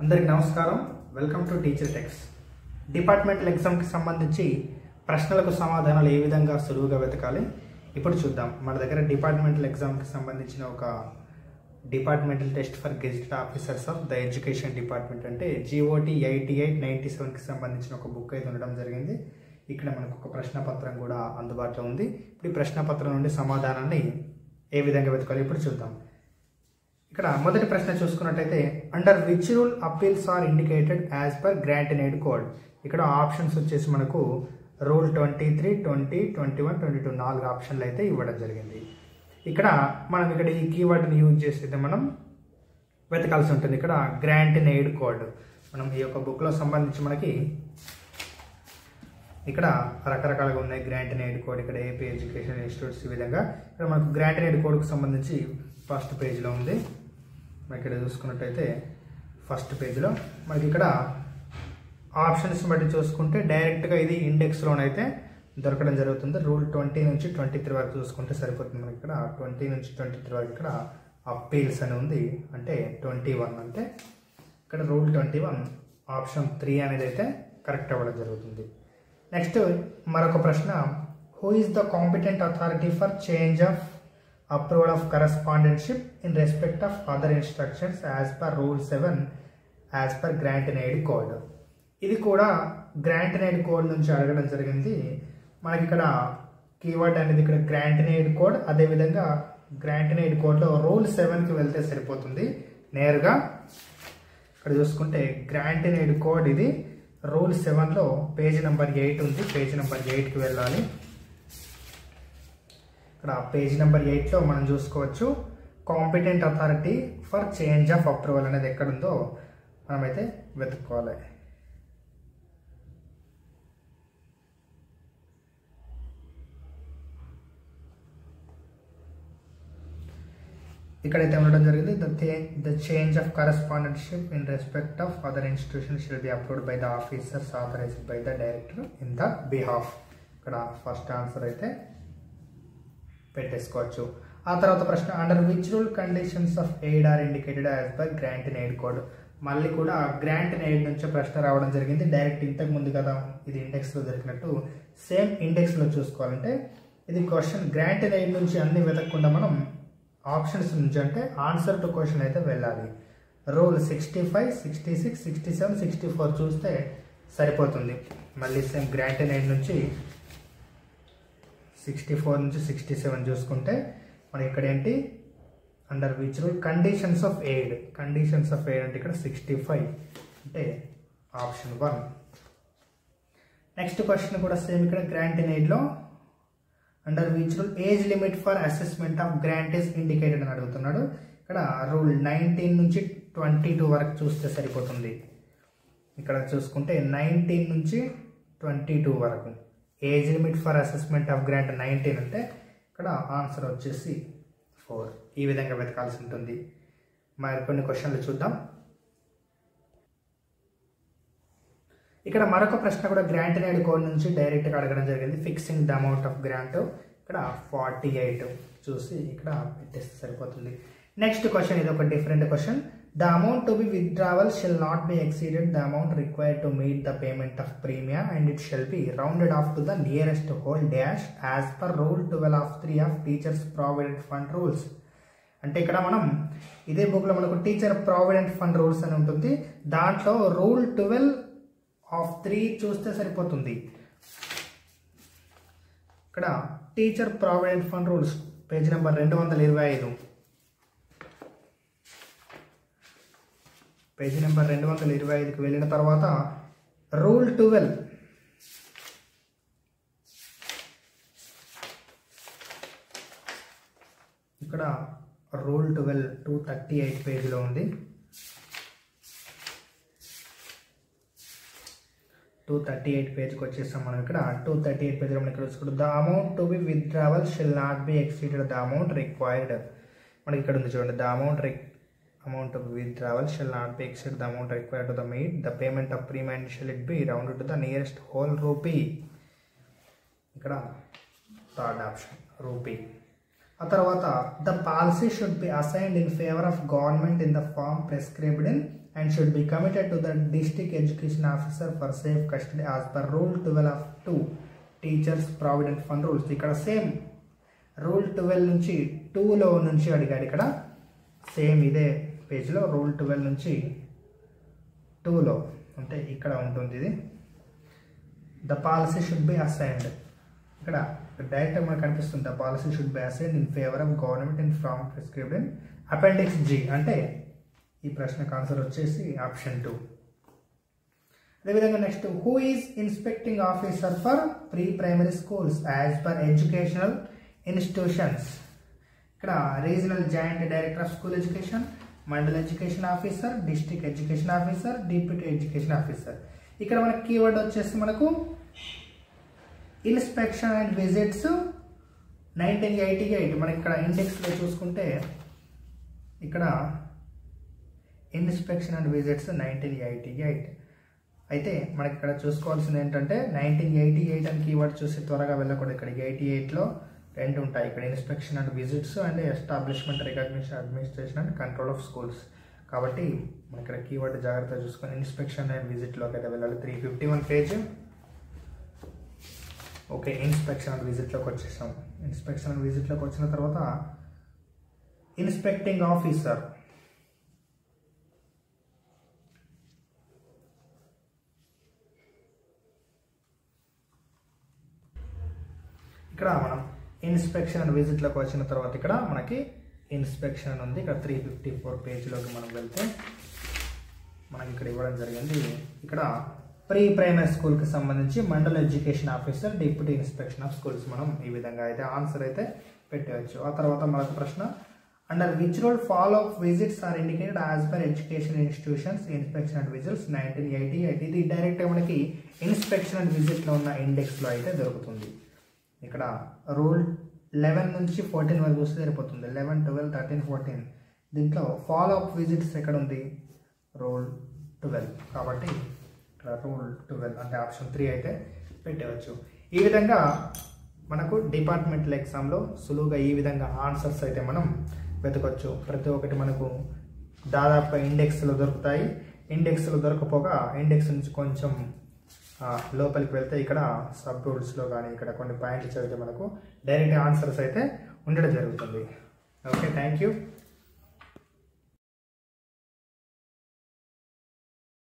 అందరికీ నమస్కారం. Welcome to teacher tax. Departmental ఎగ్జామ్కి సంబంధించి ప్రశ్నలకు సమాధానాలు ఏ విధంగా సులువుగా వెతకాలి ఇప్పుడు చూద్దాం. మన దగ్గర డిపార్ట్మెంటల్ ఎగ్జామ్కి సంబంధించిన ఒక departmental test for gazetted officers of the education department అంటే GOT 8897కి సంబంధించిన ఒక బుక్ అయితే ఉండడం జరిగింది. ఇక్కడ మనకు ఒక ప్రశ్నపత్రం కూడా అందుబాటులో ఉంది. ఇప్పుడు ఈ ప్రశ్నపత్రం నుండి సమాధానాన్ని ఏ విధంగా వెతకాలి ఇప్పుడు చూద్దాం. ఇక్కడ మొదటి ప్రశ్న చూసుకున్నట్టయితే under which rule appeals are indicated as per grant and aid code. ఇక్కడ ఆప్షన్స్ వచ్చేసి మనకు రూల్ 23, 20, 21, 22 4 ఆప్షన్లు అయితే ఇవ్వడం జరిగింది. ఇక్కడ మనం ఈ కీవర్డ్ని యూజ్ చేసి మనం వెతకాల్సి ఉంటుంది. ఇక్కడ గ్రాంట్ అండ్ ఎయిడ్ కోడ్ మనం ఈ యొక్క బుక్లో సంబంధించి మనకి ఇక్కడ రకరకాలుగా ఉన్నాయి. గ్రాంట్ అండ్ ఎయిడ్ కోడ్ ఇక్కడ AP ఎడ్యుకేషన్ ఇన్స్టిట్యూట్స్ ఈ విధంగా ఇక్కడ మనకు గ్రాంట్ అండ్ ఎయిడ్ కోడ్కి సంబంధించి ఫస్ట్ పేజ్లో ఉంది. మనకి ఇక్కడ చూసుకున్నట్టయితే ఫస్ట్ పేజ్లో మనకి ఇక్కడ ఆప్షన్స్ బట్టి చూసుకుంటే డైరెక్ట్గా ఇది ఇండెక్స్లోనైతే దొరకడం జరుగుతుంది. రూల్ 20 నుంచి 23 వరకు చూసుకుంటే సరిపోతుంది. మనకి ఇక్కడ 20 నుంచి 23 వరకు ఇక్కడ అప్పీల్స్ అని ఉంది. అంటే 21 అంటే ఇక్కడ రూల్ 21 ఆప్షన్ 3 అనేది అయితే కరెక్ట్ అవ్వడం జరుగుతుంది. నెక్స్ట్ మరొక ప్రశ్న, who is the competent authority for change of approval of correspondentship in respect of other instructions as per rule 7 as per grant and aid code. ఇది కూడా గ్రాంట్ అండ్ ఎయిడ్ కోడ్ నుంచి అడగడం జరిగింది. మనకి ఇక్కడ కీవర్డ్ అనేది ఇక్కడ గ్రాంట్ అండ్ ఎయిడ్ కోడ్, అదేవిధంగా గ్రాంట్ అండ్ ఎయిడ్ కోడ్లో రూల్ 7కి వెళ్తే సరిపోతుంది. నేరుగా ఇక్కడ చూసుకుంటే గ్రాంట్ అండ్ ఎయిడ్ కోడ్ ఇది రూల్ 7లో పేజ్ నెంబర్ 8 ఉంది. పేజ్ నెంబర్ 8కి వెళ్ళాలి. ఇక్కడ పేజ్ నెంబర్ 8లో మనం చూసుకోవచ్చు competent authority for change of approval అనేది ఎక్కడుందో మనమైతే వెతుక్కోవాలి. ఇక్కడైతే ఉండడం జరిగింది. The change of correspondentship in respect of other institution shall be approved by the officers authorised by the director in the behalf. ఇక్కడ ఫస్ట్ ఆన్సర్ అయితే పెట్టేసుకోవచ్చు. ఆ తర్వాత ప్రశ్న, under which rule conditions of aid are indicated as per grant and aid code. మళ్ళీ కూడా grant and aid నుంచి ప్రశ్న రావడం జరిగింది. డైరెక్ట్ ఇంతకు ముందు కదా ఇది ఇండెక్స్లో దొరికినట్టు సేమ్ ఇండెక్స్లో చూసుకోవాలంటే ఇది క్వశ్చన్ గ్రాంట్ అండ్ ఎయిడ్ నుంచి అన్ని వెతకకుండా మనం ఆప్షన్స్ నుంచి అంటే ఆన్సర్ టు క్వశ్చన్ అయితే వెళ్ళాలి. రూల్ 65, 66, 67, 64 చూస్తే సరిపోతుంది. మళ్ళీ సేమ్ గ్రాంట్ అండ్ ఎయిడ్ నుంచి 64 నుంచి 67 చూసుకుంటే మనకి ఇక్కడ ఏంటి under which rule conditions of aid. Conditions of aid అంటే ఇక్కడ 65 అంటే ఆప్షన్ 1. నెక్స్ట్ క్వశ్చన్ కూడా సేమ్ ఇక్కడ గ్రాంట్ అండ్ ఎయిడ్లో under which rule age limit for assessment of grant is indicated అని అడుగుతున్నాడు. ఇక్కడ రూల్ 19 నుంచి 22 వరకు చూస్తే సరిపోతుంది. ఇక్కడ చూసుకుంటే 19 నుంచి 22 వరకు age limit for assessment of grant 19 అంటే ఇక్కడ ఆన్సర్ వచ్చేసి 4. ఈ విధంగా వెతకాల్సి ఉంటుంది. మరి కొన్ని క్వశ్చన్లు చూద్దాం. ఇక్కడ మరొక ప్రశ్న కూడా గ్రాంట్ అండ్ ఎయిడ్ కోడ్ నుంచి డైరెక్ట్గా అడగడం జరిగింది. Fixing the amount of grant ఇక్కడ 48 చూసి ఇక్కడ పెట్టేస్తే సరిపోతుంది. నెక్స్ట్ క్వశ్చన్ ఇది ఒక different question. The amount to be withdrawal shall not be exceeded the amount required to meet the payment of ప్రీమియా and it shall be rounded off to the nearest whole dash as per rule 12 of 3 of teachers provident fund rules. అంటే ఇక్కడ మనం ఇదే బుక్లో మనకు teacher provident fund rules అని ఉంటుంది. దాంట్లో rule 12 of 3 చూస్తే సరిపోతుంది. ఇక్కడ teacher provident fund rules page number 225. Page number 225కి వెళ్ళిన తర్వాత రూల్ 12 ఇక్కడ రూల్ 12 238 పేజీలో ఉంది. 238 పేజ్కి వచ్చేస్తాం మనం. ఇక్కడ 238 పేజ్లో మనం ఇక్కడ చూసుకుంటాం the amount to be withdrawal shall not be exceeded the amount required. మనకి ఇక్కడ ఉంది చూడండి, the amount of withdrawal shall not be exceed the amount required to the meet the payment of premium shall it be rounded to the nearest whole rupee. ఇక్కడ third option rupee. ఆ తర్వాత the policy should be assigned in favour of government in the form prescribed in and should be committed to the district education officer for safe custody as per rule 12 of 2 teachers provident fund rules. ఇక్కడ same rule 12 నుంచి 2లో నుంచి అడిగాడు. ఇక్కడ same ఇదే పేజ్లో rule 12 నుంచి 2లో అంటే ఇక్కడ ఉంటుంది ఇది. The policy should be assigned, ఇక్కడ డైరెక్ట్ మనకు కనిపిస్తుంది. The policy should be assigned in favour of government in from prescribed in appendix G. అంటే ఈ ప్రశ్నకు ఆన్సర్ వచ్చేసి ఆప్షన్ 2. అదేవిధంగా next, who is inspecting officer for pre primary schools as per educational institutions. ఇక్కడ regional joint director of school education, mandal education officer, district education officer, deputy education officer. ఇక్కడ మనకి keyword వచ్చేసి మనకు ఇన్స్పెక్షన్ అండ్ విజిట్స్ 1988. మనకి ఇక్కడ ఇండెక్స్లో చూసుకుంటే ఇక్కడ inspection and visits 1988. అయితే మనకి ఇక్కడ చూసుకోవాల్సింది ఏంటంటే 1988 అని కీవర్డ్ చూసి త్వరగా వెళ్ళకూడదు. ఇక్కడ 88లో 2 ఉంటాయి. ఇక్కడ inspection and visits and establishment recognition administration and control of schools. కాబట్టి మన ఇక్కడ కీవర్డ్ జాగ్రత్తగా చూసుకొని ఇన్స్పెక్షన్ అండ్ విజిట్లోకి అయితే వెళ్ళాలి. 351 పేజ్. ఓకే, ఇన్స్పెక్షన్ అండ్ విజిట్లోకి వచ్చేసాం. ఇన్స్పెక్షన్ అండ్ విజిట్లోకి వచ్చిన తర్వాత ఇన్స్పెక్టింగ్ ఆఫీసర్, ఇక్కడ మనం ఇన్స్పెక్షన్ అండ్ విజిట్లోకి వచ్చిన తర్వాత ఇక్కడ మనకి ఇన్స్పెక్షన్ అని ఉంది. ఇక్కడ 354 పేజ్లోకి మనం వెళ్తే మనకి ఇక్కడ ఇవ్వడం జరిగింది. ఇక్కడ ప్రీ ప్రైమరీ స్కూల్కి సంబంధించి mandal education officer, deputy inspection of schools మనం ఈ విధంగా అయితే ఆన్సర్ అయితే పెట్టవచ్చు. ఆ తర్వాత మరొక ప్రశ్న, under which rule follow up visits are indicated as per education institutions inspection and visits 1988. ఇది డైరెక్ట్గా మనకి ఇన్స్పెక్షన్ అండ్ విజిట్లో ఉన్న ఇండెక్స్లో అయితే దొరుకుతుంది. ఇక్కడ రూల్ 11 నుంచి 14 వరకు చూస్తే సరిపోతుంది. 11, 12, 13, 14. దీంట్లో ఫాలో అప్ విజిట్స్ ఎక్కడ ఉంది? రూల్ 12. కాబట్టి ఇక్కడ రూల్ 12 అంటే ఆప్షన్ 3 అయితే పెట్టవచ్చు. ఈ విధంగా మనకు డిపార్ట్మెంటల్ ఎగ్జామ్లో సులువుగా ఈ విధంగా ఆన్సర్స్ అయితే మనం వెతకొచ్చు. ప్రతి ఒక్కటి మనకు దాదాపుగా ఇండెక్స్లో దొరుకుతాయి. ఇండెక్స్లో దొరకపోగా ఇండెక్స్ నుంచి కొంచెం లోపలికి వెళ్తే ఇక్కడ సబ్ రూల్స్లో కానీ ఇక్కడ కొన్ని పాయింట్లు చదివితే మనకు డైరెక్ట్ ఆన్సర్స్ అయితే ఉండడం జరుగుతుంది. Okay, thank you.